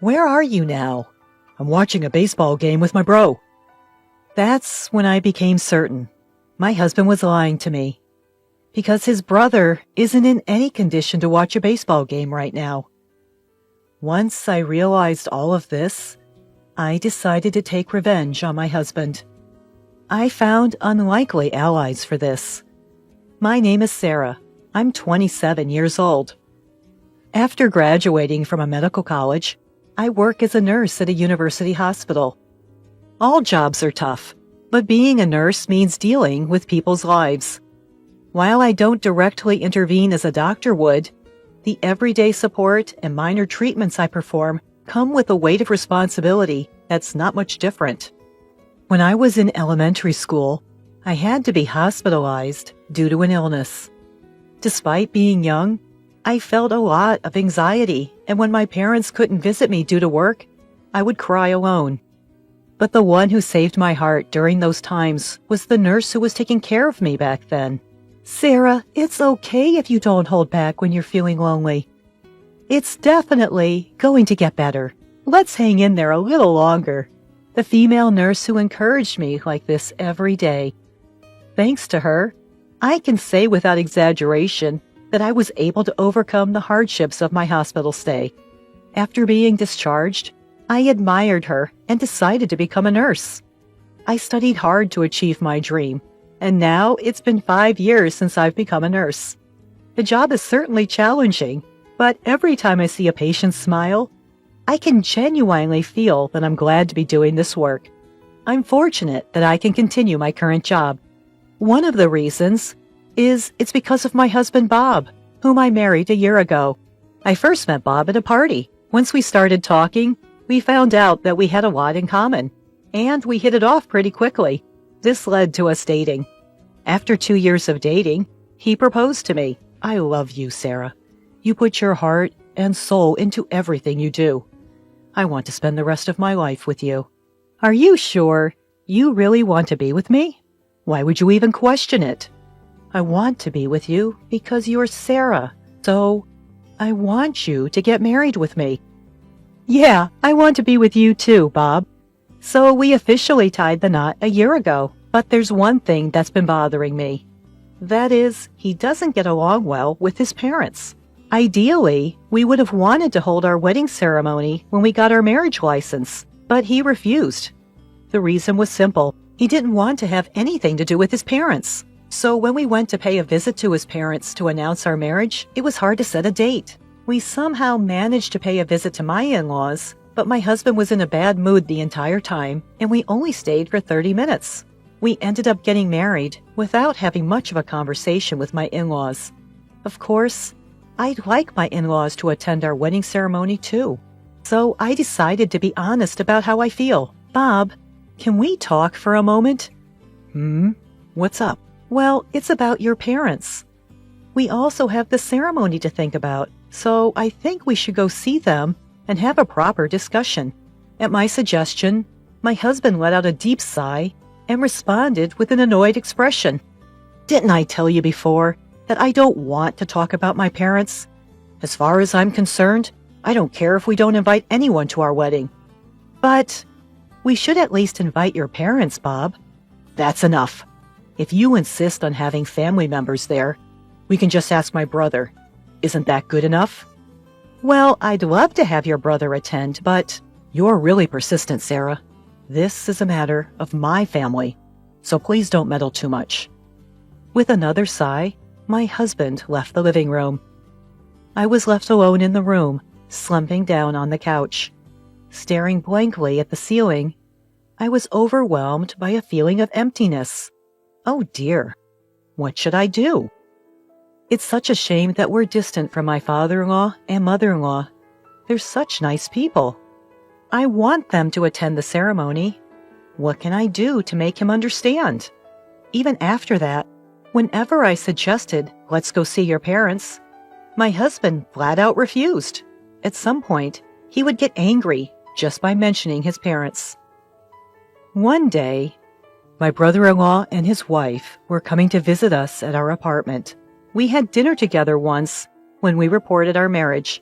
Where are you now? I'm watching a baseball game with my bro. That's when I became certain my husband was lying to me, because his brother isn't in any condition to watch a baseball game right now. Once I realized all of this, I decided to take revenge on my husband. I found unlikely allies for this. My name is Sarah. I'm 27 years old. After graduating from a medical college, I work as a nurse at a university hospital. All jobs are tough, but being a nurse means dealing with people's lives. While I don't directly intervene as a doctor would, the everyday support and minor treatments I perform come with a weight of responsibility that's not much different. When I was in elementary school, I had to be hospitalized due to an illness. Despite being young, I felt a lot of anxiety, and when my parents couldn't visit me due to work, I would cry alone. But the one who saved my heart during those times was the nurse who was taking care of me back then. Sarah, it's okay if you don't hold back when you're feeling lonely. It's definitely going to get better. Let's hang in there a little longer. The female nurse who encouraged me like this every day. Thanks to her, I can say without exaggeration that I was able to overcome the hardships of my hospital stay. After being discharged, I admired her and decided to become a nurse. I studied hard to achieve my dream, and now it's been 5 years since I've become a nurse. The job is certainly challenging, but every time I see a patient smile, I can genuinely feel that I'm glad to be doing this work. I'm fortunate that I can continue my current job. One of the reasons is it's because of my husband Bob, whom I married a year ago. I first met Bob at a party. Once we started talking, we found out that we had a lot in common, and we hit it off pretty quickly. This led to us dating. After 2 years of dating, he proposed to me. I love you, Sarah. You put your heart and soul into everything you do. I want to spend the rest of my life with you. Are you sure you really want to be with me? Why would you even question it? I want to be with you because you're Sarah, so I want you to get married with me. Yeah, I want to be with you too, Bob. So we officially tied the knot a year ago, but there's one thing that's been bothering me. That is, he doesn't get along well with his parents. Ideally, we would have wanted to hold our wedding ceremony when we got our marriage license, but he refused. The reason was simple. He didn't want to have anything to do with his parents. So when we went to pay a visit to his parents to announce our marriage, it was hard to set a date. We somehow managed to pay a visit to my in-laws, but my husband was in a bad mood the entire time, and we only stayed for 30 minutes. We ended up getting married without having much of a conversation with my in-laws. Of course, I'd like my in-laws to attend our wedding ceremony too. So I decided to be honest about how I feel. Bob, can we talk for a moment? What's up? Well, it's about your parents. We also have the ceremony to think about, so I think we should go see them and have a proper discussion. At my suggestion, my husband let out a deep sigh and responded with an annoyed expression. Didn't I tell you before that I don't want to talk about my parents? As far as I'm concerned, I don't care if we don't invite anyone to our wedding. But we should at least invite your parents, Bob. That's enough. If you insist on having family members there, we can just ask my brother. Isn't that good enough? Well, I'd love to have your brother attend, but you're really persistent, Sarah. This is a matter of my family, so please don't meddle too much. With another sigh, my husband left the living room. I was left alone in the room, slumping down on the couch. Staring blankly at the ceiling, I was overwhelmed by a feeling of emptiness. Oh dear, what should I do? It's such a shame that we're distant from my father-in-law and mother-in-law. They're such nice people. I want them to attend the ceremony. What can I do to make him understand? Even after that, whenever I suggested, let's go see your parents, my husband flat out refused. At some point, he would get angry just by mentioning his parents. One day, my brother-in-law and his wife were coming to visit us at our apartment. We had dinner together once when we reported our marriage.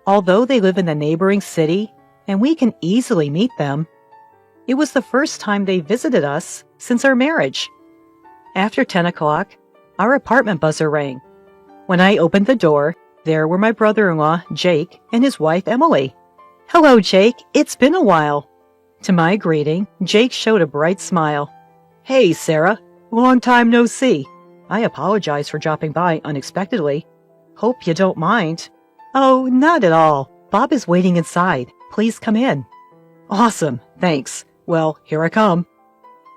Although they live in the neighboring city, and we can easily meet them. It was the first time they visited us since our marriage. After 10 o'clock, our apartment buzzer rang. When I opened the door, there were my brother-in-law, Jake, and his wife, Emily. "Hello, Jake. It's been a while." To my greeting, Jake showed a bright smile. "Hey, Sarah. Long time no see. I apologize for dropping by unexpectedly. Hope you don't mind." "Oh, not at all. Bob is waiting inside. Please come in." "Awesome. Thanks. Well, here I come."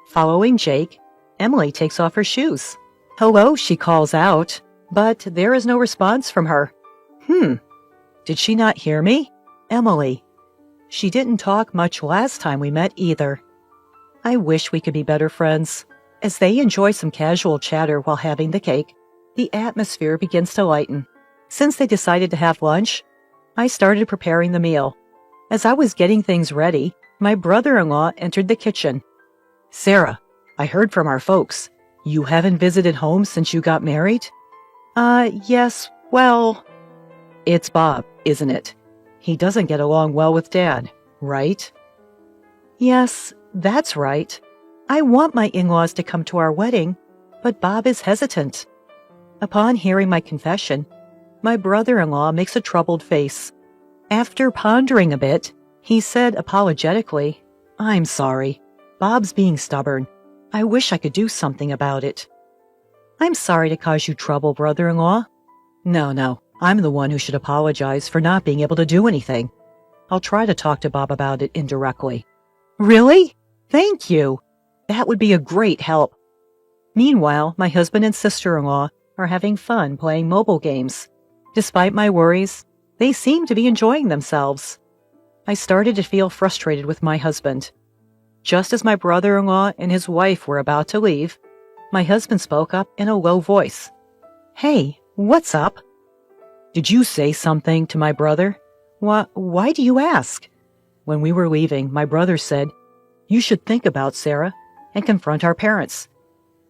Following Jake, Emily takes off her shoes. "Hello," she calls out, but there is no response from her. Did she not hear me? Emily. She didn't talk much last time we met either. I wish we could be better friends. As they enjoy some casual chatter while having the cake, the atmosphere begins to lighten. Since they decided to have lunch, I started preparing the meal. As I was getting things ready, my brother-in-law entered the kitchen. "Sarah, I heard from our folks. You haven't visited home since you got married?" Yes, well... "It's Bob, isn't it? He doesn't get along well with Dad, right?" "Yes, that's right. I want my in-laws to come to our wedding, but Bob is hesitant." Upon hearing my confession, my brother-in-law makes a troubled face. After pondering a bit, he said apologetically, "I'm sorry. Bob's being stubborn. I wish I could do something about it." "I'm sorry to cause you trouble, brother-in-law." No, I'm the one who should apologize for not being able to do anything. I'll try to talk to Bob about it indirectly." "Really? Thank you. That would be a great help." Meanwhile, my husband and sister-in-law are having fun playing mobile games. Despite my worries, they seem to be enjoying themselves. I started to feel frustrated with my husband. Just as my brother-in-law and his wife were about to leave, my husband spoke up in a low voice. "Hey, what's up?" "Did you say something to my brother?" Why do you ask?" When we were leaving, my brother said, "You should think about Sarah and confront our parents.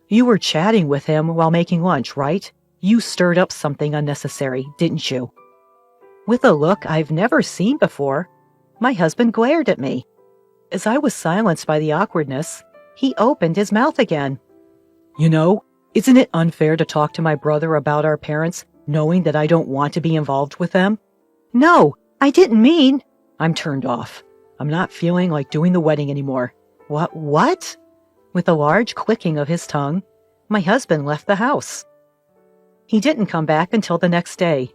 You were chatting with him while making lunch, right? You stirred up something unnecessary, didn't you?" With a look I've never seen before, my husband glared at me. As I was silenced by the awkwardness, he opened his mouth again. "You know, isn't it unfair to talk to my brother about our parents, knowing that I don't want to be involved with them?" "No, I didn't mean..." I'm turned off. I'm not feeling like doing the wedding anymore. What? With a large clicking of his tongue, my husband left the house. He didn't come back until the next day.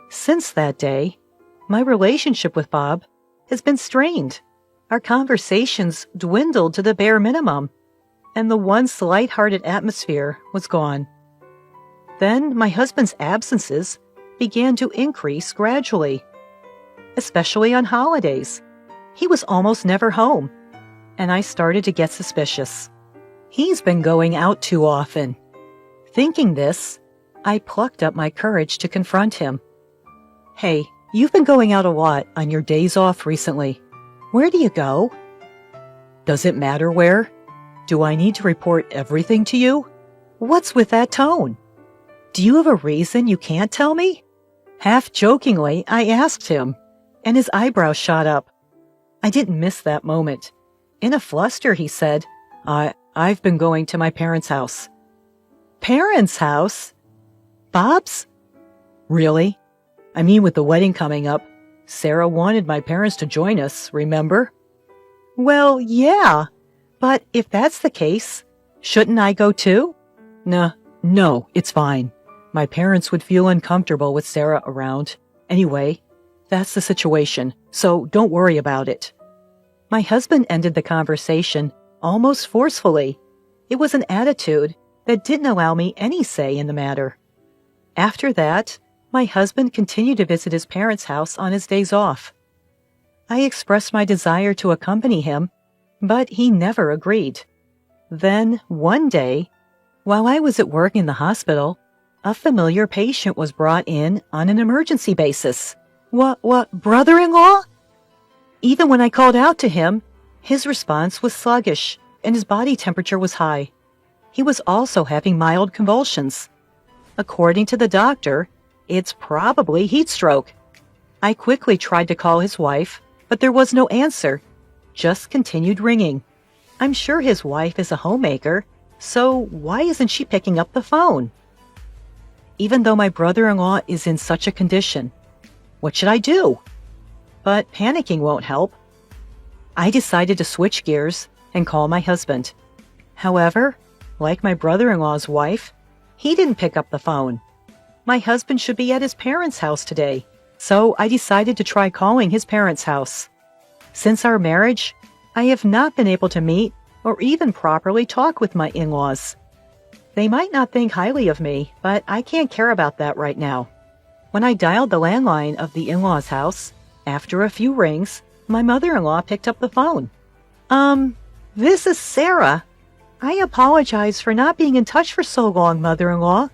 Since that day, my relationship with Bob has been strained. Our conversations dwindled to the bare minimum, and the once light-hearted atmosphere was gone. Then my husband's absences began to increase gradually, especially on holidays. He was almost never home, and I started to get suspicious. He's been going out too often. Thinking this, I plucked up my courage to confront him. "Hey, you've been going out a lot on your days off recently. Where do you go?" "Does it matter where? Do I need to report everything to you?" "What's with that tone? Do you have a reason you can't tell me?" Half jokingly, I asked him, and his eyebrows shot up. I didn't miss that moment. In a fluster, he said, I've been going to my parents' house." "Parents' house? Bob's?" "Really? I mean, with the wedding coming up, Sarah wanted my parents to join us, remember?" "Well, yeah, but if that's the case, shouldn't I go too?" No, it's fine. My parents would feel uncomfortable with Sarah around. Anyway, that's the situation, so don't worry about it." My husband ended the conversation almost forcefully. It was an attitude that didn't allow me any say in the matter. After that, my husband continued to visit his parents' house on his days off. I expressed my desire to accompany him, but he never agreed. Then, one day, while I was at work in the hospital, a familiar patient was brought in on an emergency basis. What, brother-in-law?" Even when I called out to him, his response was sluggish, and his body temperature was high. He was also having mild convulsions. According to the doctor, it's probably heat stroke. I quickly tried to call his wife, but there was no answer, just continued ringing. I'm sure his wife is a homemaker, so why isn't she picking up the phone? Even though my brother-in-law is in such a condition, what should I do? But panicking won't help. I decided to switch gears and call my husband. However, like my brother-in-law's wife, he didn't pick up the phone. My husband should be at his parents' house today, so I decided to try calling his parents' house. Since our marriage, I have not been able to meet or even properly talk with my in-laws. They might not think highly of me, but I can't care about that right now. When I dialed the landline of the in-laws' house, after a few rings, my mother-in-law picked up the phone. This is Sarah. I apologize for not being in touch for so long, mother-in-law.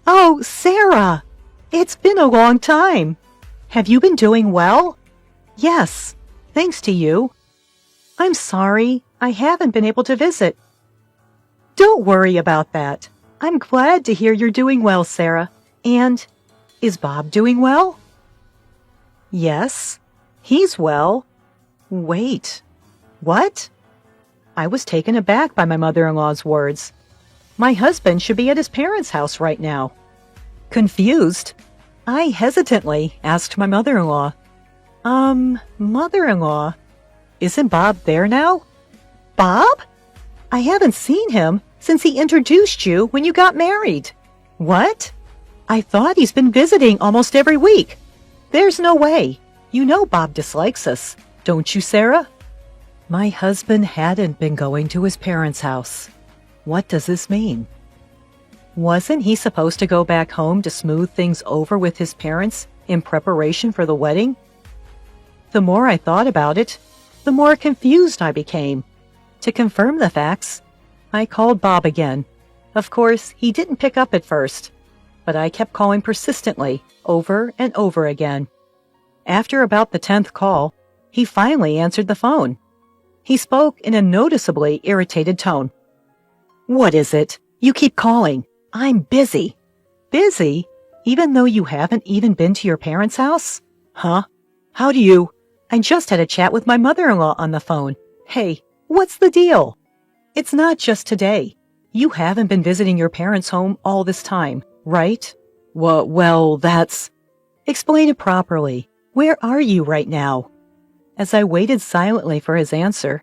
Oh, Sarah! It's been a long time. Have you been doing well? Yes, thanks to you. I'm sorry, I haven't been able to visit. Don't worry about that. I'm glad to hear you're doing well, Sarah. And is Bob doing well? Yes, he's well. Wait, what? I was taken aback by my mother-in-law's words. My husband should be at his parents' house right now. Confused, I hesitantly asked my mother-in-law, mother-in-law, isn't Bob there now? Bob? I haven't seen him since he introduced you when you got married. What? I thought he's been visiting almost every week. There's no way. You know Bob dislikes us, don't you, Sarah? My husband hadn't been going to his parents' house. What does this mean? Wasn't he supposed to go back home to smooth things over with his parents in preparation for the wedding? The more I thought about it, the more confused I became. To confirm the facts, I called Bob again. Of course, he didn't pick up at first, but I kept calling persistently, over and over again. After about the 10th call, he finally answered the phone. He spoke in a noticeably irritated tone. What is it? You keep calling. I'm busy. Busy? Even though you haven't even been to your parents' house? Huh? How do you? I just had a chat with my mother-in-law on the phone. Hey, what's the deal? It's not just today. You haven't been visiting your parents' home all this time, right? Well, that's... Explain it properly. Where are you right now? As I waited silently for his answer,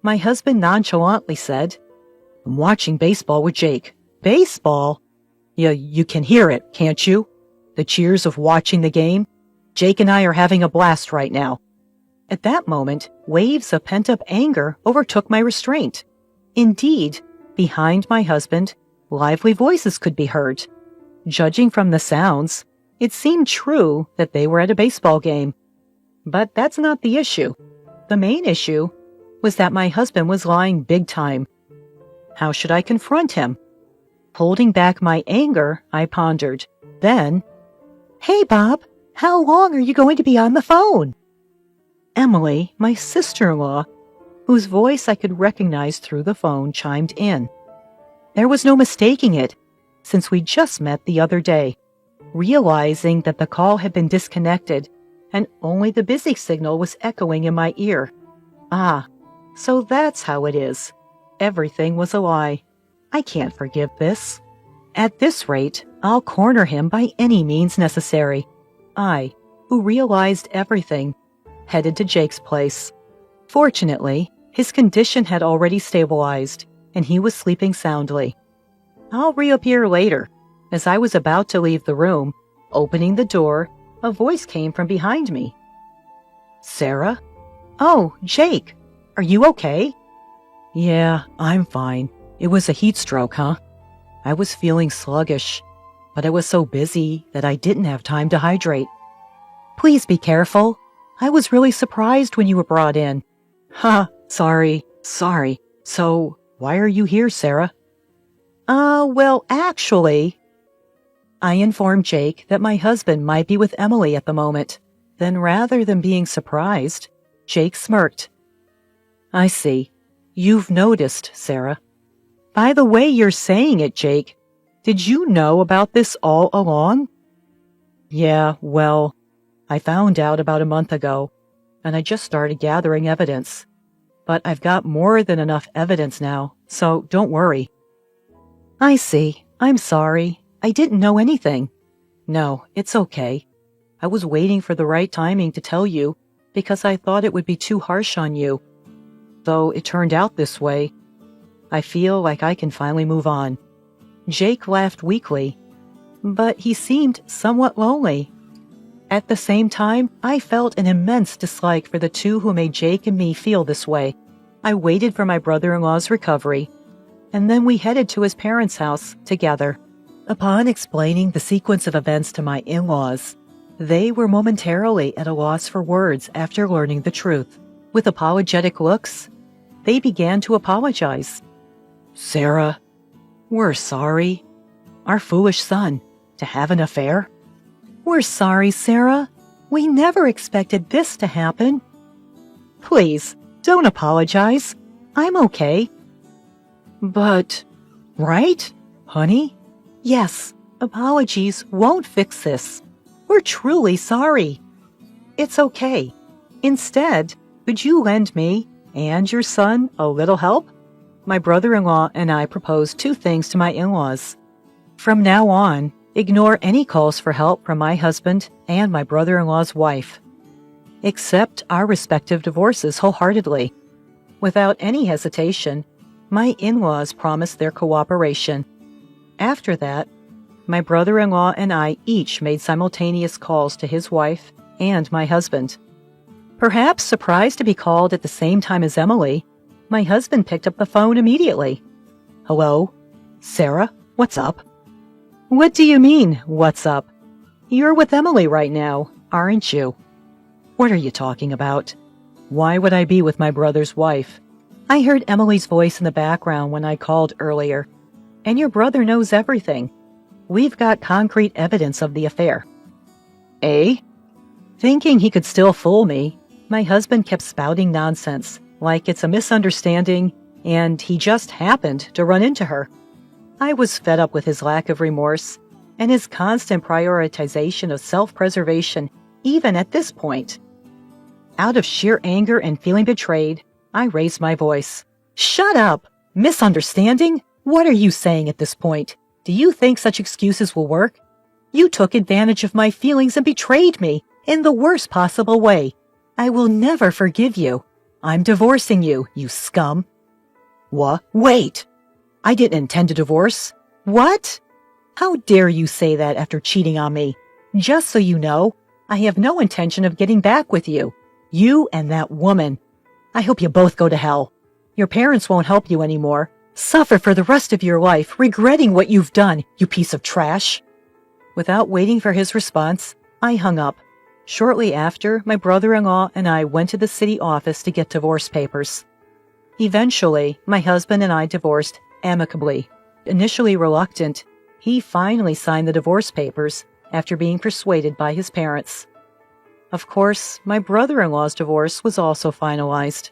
my husband nonchalantly said, I'm watching baseball with Jake. Baseball? Yeah, you can hear it, can't you? The cheers of watching the game. Jake and I are having a blast right now. At that moment, waves of pent-up anger overtook my restraint. Indeed, behind my husband, lively voices could be heard. Judging from the sounds, it seemed true that they were at a baseball game. But that's not the issue. The main issue was that my husband was lying big time. How should I confront him? Holding back my anger, I pondered. Then, Hey, Bob, how long are you going to be on the phone? Emily, my sister-in-law, whose voice I could recognize through the phone, chimed in. There was no mistaking it, since we just met the other day. Realizing that the call had been disconnected, and only the busy signal was echoing in my ear. Ah, so that's how it is. Everything was a lie. I can't forgive this. At this rate, I'll corner him by any means necessary. I, who realized everything, headed to Jake's place. Fortunately, his condition had already stabilized, and he was sleeping soundly. I'll reappear later. As I was about to leave the room, opening the door, a voice came from behind me. Sarah? Oh, Jake. Are you okay? Yeah, I'm fine. It was a heat stroke, huh? I was feeling sluggish, but I was so busy that I didn't have time to hydrate. Please be careful. I was really surprised when you were brought in. Sorry. So, why are you here, Sarah? Well, actually... I informed Jake that my husband might be with Emily at the moment. Then rather than being surprised, Jake smirked. I see. You've noticed, Sarah. By the way you're saying it, Jake, did you know about this all along? Yeah, well, I found out about a month ago. and I just started gathering evidence. But I've got more than enough evidence now, so don't worry. I see. I'm sorry. I didn't know anything. No, it's okay. I was waiting for the right timing to tell you because I thought it would be too harsh on you. Though it turned out this way, I feel like I can finally move on. Jake laughed weakly, but he seemed somewhat lonely. At the same time, I felt an immense dislike for the two who made Jake and me feel this way. I waited for my brother-in-law's recovery, and then we headed to his parents' house together. Upon explaining the sequence of events to my in-laws, they were momentarily at a loss for words after learning the truth. With apologetic looks, they began to apologize. Sarah, we're sorry. Our foolish son, to have an affair? We're sorry, Sarah. We never expected this to happen. Please, don't apologize. I'm okay. But, right, honey? Yes, apologies won't fix this. We're truly sorry. It's okay. Instead, could you lend me and your son a little help? My brother-in-law and I proposed two things to my in-laws. From now on, ignore any calls for help from my husband and my brother-in-law's wife. Accept our respective divorces wholeheartedly. Without any hesitation, my in-laws promised their cooperation. After that, my brother-in-law and I each made simultaneous calls to his wife and my husband. Perhaps surprised to be called at the same time as Emily, my husband picked up the phone immediately. Hello? Sarah, what's up? What do you mean, what's up? You're with Emily right now, aren't you? What are you talking about? Why would I be with my brother's wife? I heard Emily's voice in the background when I called earlier. And your brother knows everything. We've got concrete evidence of the affair. Eh? Thinking he could still fool me, my husband kept spouting nonsense, like it's a misunderstanding, and he just happened to run into her. I was fed up with his lack of remorse and his constant prioritization of self-preservation, even at this point. Out of sheer anger and feeling betrayed, I raised my voice. Shut up! Misunderstanding? What are you saying at this point? Do you think such excuses will work? You took advantage of my feelings and betrayed me in the worst possible way. I will never forgive you. I'm divorcing you, you scum. What? Wait! I didn't intend to divorce. What? How dare you say that after cheating on me? Just so you know, I have no intention of getting back with you. You and that woman. I hope you both go to hell. Your parents won't help you anymore. Suffer for the rest of your life, regretting what you've done, you piece of trash. Without waiting for his response, I hung up. Shortly after, my brother-in-law and I went to the city office to get divorce papers. Eventually, my husband and I divorced amicably. Initially reluctant, he finally signed the divorce papers after being persuaded by his parents. Of course, my brother-in-law's divorce was also finalized.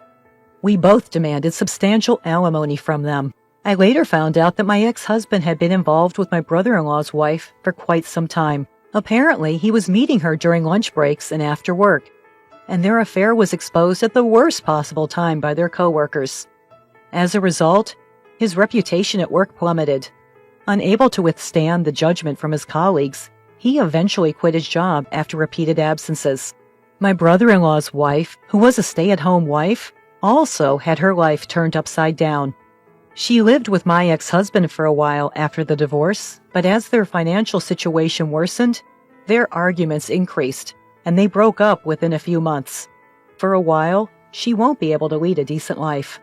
We both demanded substantial alimony from them. I later found out that my ex-husband had been involved with my brother-in-law's wife for quite some time. Apparently, he was meeting her during lunch breaks and after work, and their affair was exposed at the worst possible time by their coworkers. As a result, his reputation at work plummeted. Unable to withstand the judgment from his colleagues, he eventually quit his job after repeated absences. My brother-in-law's wife, who was a stay-at-home wife, also had her life turned upside down. She lived with my ex-husband for a while after the divorce, but as their financial situation worsened, their arguments increased, and they broke up within a few months. For a while, she won't be able to lead a decent life.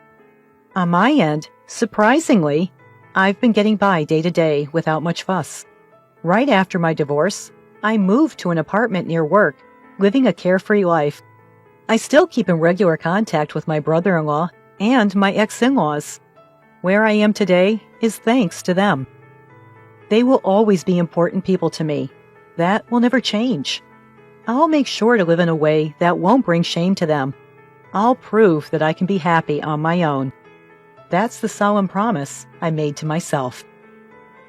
On my end, surprisingly, I've been getting by day to day without much fuss. Right after my divorce, I moved to an apartment near work, living a carefree life. I still keep in regular contact with my brother-in-law and my ex-in-laws. Where I am today is thanks to them. They will always be important people to me. That will never change. I'll make sure to live in a way that won't bring shame to them. I'll prove that I can be happy on my own. That's the solemn promise I made to myself.